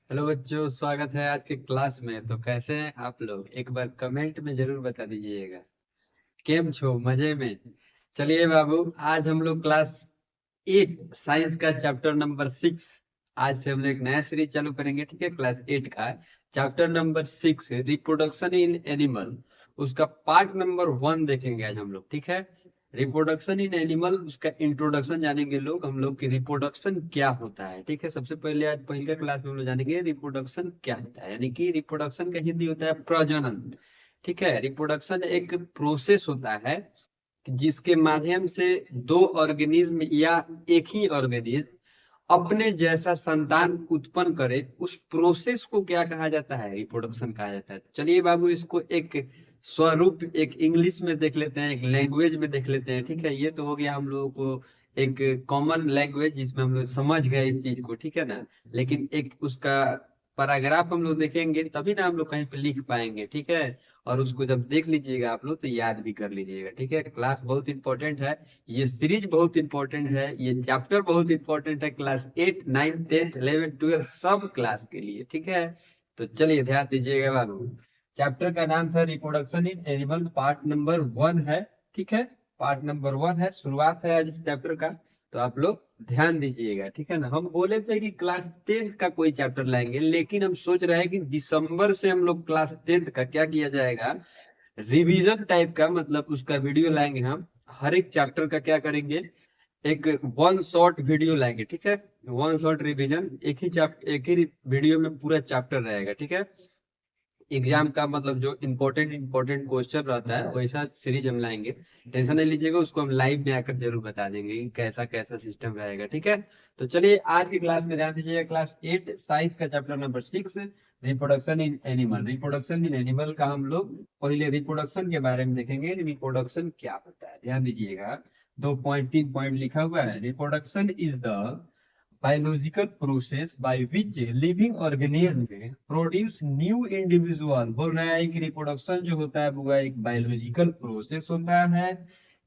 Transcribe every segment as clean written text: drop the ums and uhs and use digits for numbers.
Hello बच्चों, स्वागत है आज के क्लास में। तो कैसे हैं आप लोग? एक बार कमेंट में जरूर बता दीजिएगा। केम छो? मजे में? चलिए बाबू, आज हम लोग क्लास 8 साइंस का चैप्टर नंबर 6। आज से हम लोग एक नया सीरीज चालू करेंगे, ठीक है? क्लास 8 का chapter number 6 reproduction in animal, उसका पार्ट नंबर 1 देखेंगे आज हम लोग, ठीक है? रिप्रोडक्शन इन एनिमल, उसका इंट्रोडक्शन जानेंगे लोग हम लोग कि रिप्रोडक्शन क्या होता है, ठीक है? सबसे पहले आज पहले क्लास में हम लोग जानेंगे रिप्रोडक्शन क्या होता है, यानी कि रिप्रोडक्शन का हिंदी होता है प्रजनन, ठीक है? रिप्रोडक्शन एक प्रोसेस होता है जिसके माध्यम से दो ऑर्गेनिज्म या एक ही ऑर्गेनिज्म अपने जैसा संतान उत्पन्न करे, उस प्रोसेस को क्या कहा जाता है? रिप्रोडक्शन कहा जाता है। चलिए बाबू, इसको एक स्वरूप, एक इंग्लिश में देख लेते हैं, एक लैंग्वेज में देख लेते हैं, ठीक है? ये तो हो गया हम लोगों को एक कॉमन लैंग्वेज जिसमें हम लोग समझ गए इस चीज को, ठीक है ना? लेकिन एक उसका पैराग्राफ हम लोग देखेंगे तभी ना हम लोग कहीं पे लिख पाएंगे, ठीक है? और उसको जब देख लीजिएगा आप लोग तो याद भी कर लीजिएगा, ठीक है? क्लास बहुत इंपॉर्टेंट है, ये सीरीज बहुत इंपॉर्टेंट है, ये चैप्टर बहुत इंपॉर्टेंट है क्लास 8 9 10 11 12 सब क्लास के लिए, ठीक है? तो चलिए ध्यान दीजिएगा बाबू। चैप्टर का नाम था reproduction in animal, part number 1 है, ठीक है? पार्ट नंबर 1 है, शुरुआत है आज इस चैप्टर का। तो आप लोग ध्यान दीजिएगा, ठीक है ना? हम बोले थे कि क्लास 10th का कोई चैप्टर लाएंगे, लेकिन हम सोच रहे हैं कि दिसंबर से हम लोग क्लास 10th का क्या किया जाएगा, रिवीजन टाइप का, मतलब उसका वीडियो लाएंगे हम। हर एक चैप्टर का क्या करेंगे, एक वन शॉट वीडियो लाएंगे, ठीक है? वन शॉट रिवीजन, एक ही वीडियो में पूरा चैप्टर रहेगा, ठीक है? एग्जाम का मतलब जो इम्पोर्टेंट इम्पोर्टेंट क्वेश्चन रहता है वैसा सीरीज हम लाएंगे। टेंशन नहीं लीजिएगा, उसको हम लाइव में आकर जरूर बता देंगे कि कैसा कैसा सिस्टम रहेगा, ठीक है? तो चलिए आज की क्लास में ध्यान दीजिएगा। क्लास 8 साइंस का chapter number 6 reproduction in animal. Reproduction in animal का हम लोग पहले रिप्रोडक्शन के बारे में देखेंगे, रिप्रोडक्शन क्या होता है। ध्यान दीजिएगा, 2.3 पॉइंट लिखा हुआ है। Reproduction is the biological process by which living organism produce new individual। बोल रहा है कि रिप्रोडक्शन जो होता है वो एक बायोलॉजिकल प्रोसेस होता है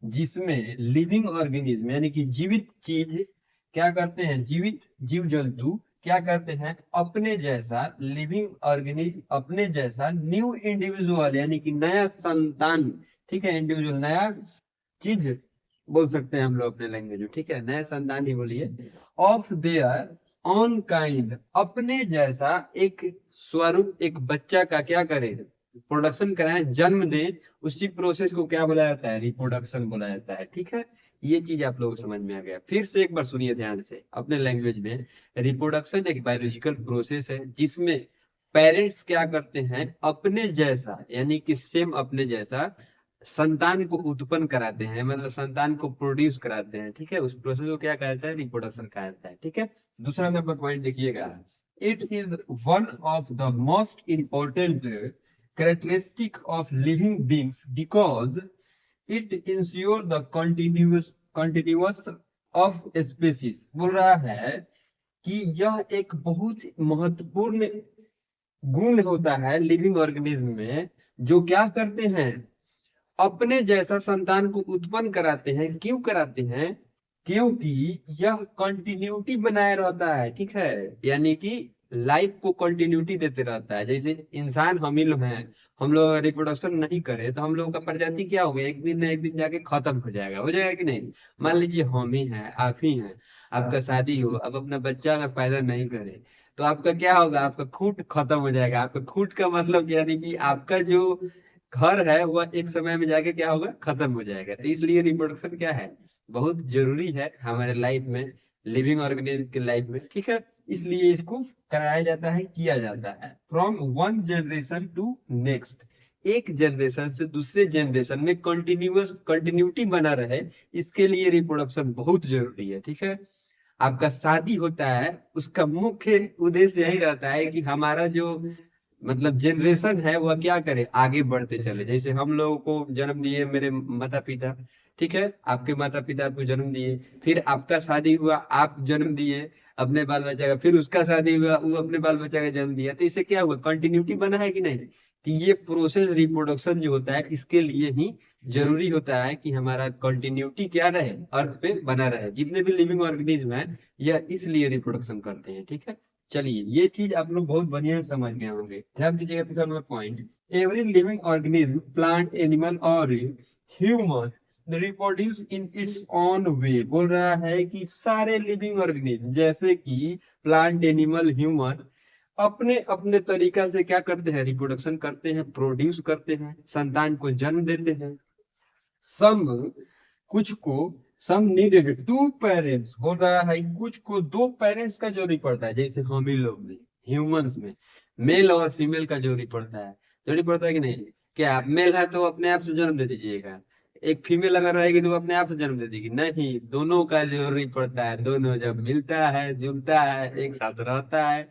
जिसमें लिविंग ऑर्गेनिज्म यानी कि जीवित चीज क्या करते हैं, जीवित जीव जंतु क्या करते हैं, अपने जैसा लिविंग ऑर्गेनिज्म अपने जैसा न्यू इंडिविजुअल यानी कि नया संतान, ठीक है? इंडिविजुअल नया चीज बोल सकते हैं हम लोग अपने लैंग्वेज में, ठीक है? नया संतान ही बोलिए। ऑफ देयर ऑन काइंड, अपने जैसा एक स्वरूप, एक बच्चा का क्या करे, प्रोडक्शन कराए, जन्म दे। उसी प्रोसेस को क्या बोला जाता है? रिप्रोडक्शन बोला जाता है, ठीक है? ये चीज आप लोगों को समझ में आ गया? फिर से एक बार सुनिए ध्यान से अपने लैंग्वेज में। रिप्रोडक्शन एक बायोलॉजिकल प्रोसेस है जिसमें पेरेंट्स क्या करते हैं, अपने जैसा यानी कि सेम अपने जैसा संतान को उत्पन्न कराते हैं, मतलब संतान को प्रोड्यूस कराते हैं, ठीक है? उस प्रोसेस को क्या कहता है? रिप्रोडक्शन कहता है, ठीक है? दूसरा नंबर पॉइंट देखिएगा। It is one of the most important characteristic of living beings because it ensure the continuous of species. बोल रहा है कि यह एक बहुत महत्वपूर्ण गुण होता है लिविंग ऑर्गेनिज्म में, जो क्या करते हैं, अपने जैसा संतान को उत्पन्न कराते हैं। क्यों कराते हैं? क्योंकि यह कंटिन्यूटी बनाए रहता है, ठीक है? यानी कि लाइफ को कंटिन्यूटी देते रहता है। जैसे इंसान हम ही लोग हैं, हम लोग रिप्रोडक्शन नहीं करें तो हम लोगों का प्रजाति क्या होगा, एक दिन ना एक दिन जाके खत्म हो जाएगा कि नहीं? मान लीजिए हम ही हैं, आप ही हैं, आपका शादी हो, अब अपना बच्चा अगर पैदा नहीं करे तो आपका क्या होगा? आपका खूट खत्म हो जाएगा। आपका खूट का मतलब यानी कि आपका जो घर है वह एक समय में जाके क्या होगा, खत्म हो जाएगा। तो इसलिए रिप्रोडक्शन क्या है, बहुत जरूरी है हमारे लाइफ में, लिविंग ऑर्गेनिज्म के लाइफ में, ठीक है? इसलिए इसको कराया जाता है, किया जाता है from one generation to next. एक जनरेशन से दूसरे जनरेशन में कंटिन्यूटी बना रहे, इसके लिए रिप्रोडक्शन बहुत जरूरी है, ठीक है? आपका शादी होता है, उसका मुख्य उद्देश्य यही रहता है कि हमारा जो मतलब जनरेशन है वह क्या करे, आगे बढ़ते चले। जैसे हम लोगों को जन्म दिए मेरे माता पिता, ठीक है? आपके माता पिता आपको जन्म दिए, फिर आपका शादी हुआ, आप जन्म दिए अपने बाल बच्चा का, फिर उसका शादी हुआ, वो अपने बाल बच्चा का जन्म दिया। तो इससे क्या हुआ, कंटिन्यूटी बना है कि नहीं? कि ये प्रोसेस रिप्रोडक्शन जो होता है इसके लिए ही जरूरी होता है कि हमारा कंटिन्यूटी क्या रहे, अर्थ पे बना रहे। जितने भी लिविंग ऑर्गेनिज्म है यह इसलिए रिप्रोडक्शन करते हैं, ठीक है? चलिए ये चीज आप लोग बहुत बढ़िया से समझ गए होंगे। ध्यान दीजिएगा तीसरा number point, every living organism plant animal और human reproduce in its own way. बोल रहा है कि सारे लिविंग ऑर्गेनिज्म जैसे कि प्लांट, एनिमल, ह्यूमन अपने अपने तरीका से क्या करते हैं, रिप्रोडक्शन करते हैं, प्रोड्यूस करते हैं, संतान को जन्म देते हैं। सम कुछ को सम नीडेड टू पेरेंट्स, बोल रहा है कुछ को दो पेरेंट्स का जरूरी पड़ता है, जैसे हम ही लोग में ह्यूमंस में मेल और फीमेल का जरूरी पड़ता है। जरूरी पड़ता है कि नहीं? क्या आप मेल है तो अपने आप से जन्म दे दीजिएगा, एक फीमेल अगर रहेगी तो अपने आप से जन्म दे देगी? नहीं, दोनों का जरूरी पड़ता है। दोनों जब मिलता है, जुलता है, एक साथ रहता है,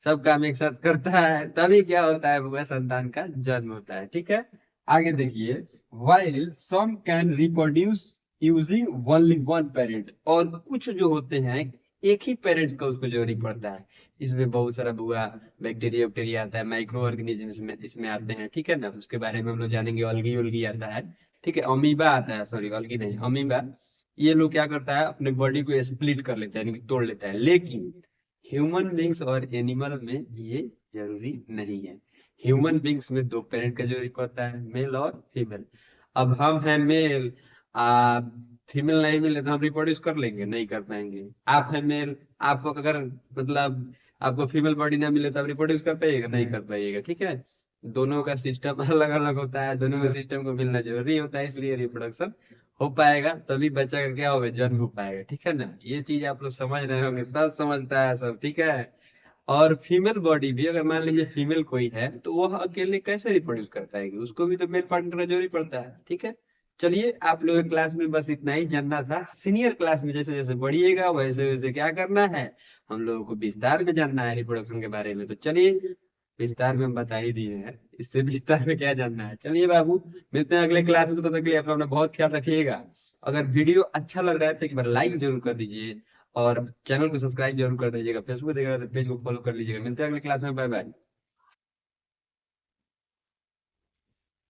सब काम एक साथ करता है, तभी क्या होता है, वह संतान का जन्म होता है। ठीक है, आगे देखिए, while some can reproduce using only one parent, और कुछ जो होते हैं एक ही पेरेंट का उसको जरूरी पड़ता है। इसमें बहुत सारा बुआ बैक्टीरिया बैक्टीरिया आता है, माइक्रो ऑर्गेनिज्म इसमें इसमें आते हैं। ठीक है ना, उसके बारे में हम लोग जानेंगे। अलगी उलगी आता है, ठीक है, अमीबा आता है, सॉरी अलगी नहीं, अमीबा। ये लोग क्या करता है, अपने बॉडी को स्प्लिट कर लेता है, यानी कि तोड़ लेता है। लेकिन ह्यूमन बींग्स और एनिमल में ये जरूरी नहीं है। ह्यूमन बींग्स में दो पेरेंट का जरूरी पड़ता है, मेल और फीमेल। अब हम हैं मेल, आप फीमेल नहीं मिले तो हम रिप्रोड्यूस कर लेंगे? नहीं कर पाएंगे। आप हैं मेल, आपको अगर मतलब आपको फीमेल बॉडी ना मिले तो आप रिप्रोड्यूस कर पाइएगा? नहीं कर पाइएगा। ठीक है, दोनों का सिस्टम अलग अलग होता है, दोनों के सिस्टम को मिलना जरूरी होता है, इसलिए रिप्रोडक्शन हो पाएगा, तभी बच्चा का क्या होगा, जन्म हो पाएगा। ठीक है ना, ये चीज आप लोग समझ रहे होंगे, सब समझता है सब। ठीक है, और फीमेल बॉडी भी अगर मान लीजिए फीमेल कोई है तो वह अकेले कैसे रिप्रोड्यूस कर पाएगी, उसको भी तो मेल पार्टनर का जरूरी पड़ता है। ठीक है, चलिए आप लोगों की क्लास में बस इतना ही जानना था। सीनियर क्लास में जैसे जैसे बढ़िएगा वैसे वैसे क्या करना है, हम लोगों को विस्तार में जानना है रिप्रोडक्शन के बारे में। तो चलिए, विस्तार में हम बता ही दिए हैं, इससे विस्तार में क्या जानना है। चलिए बाबू, मिलते हैं अगले क्लास में, तो तक के लिए आप लोग अपना बहुत ख्याल रखिएगा। अगर वीडियो अच्छा लग रहा है तो एक बार लाइक जरूर कर दीजिए, और चैनल को सब्सक्राइब जरूर कर दीजिएगा। फेसबुक देख रहे हैं तो पेज को फॉलो कर लीजिएगा। मिलते हैं अगले क्लास में, बाय बाय।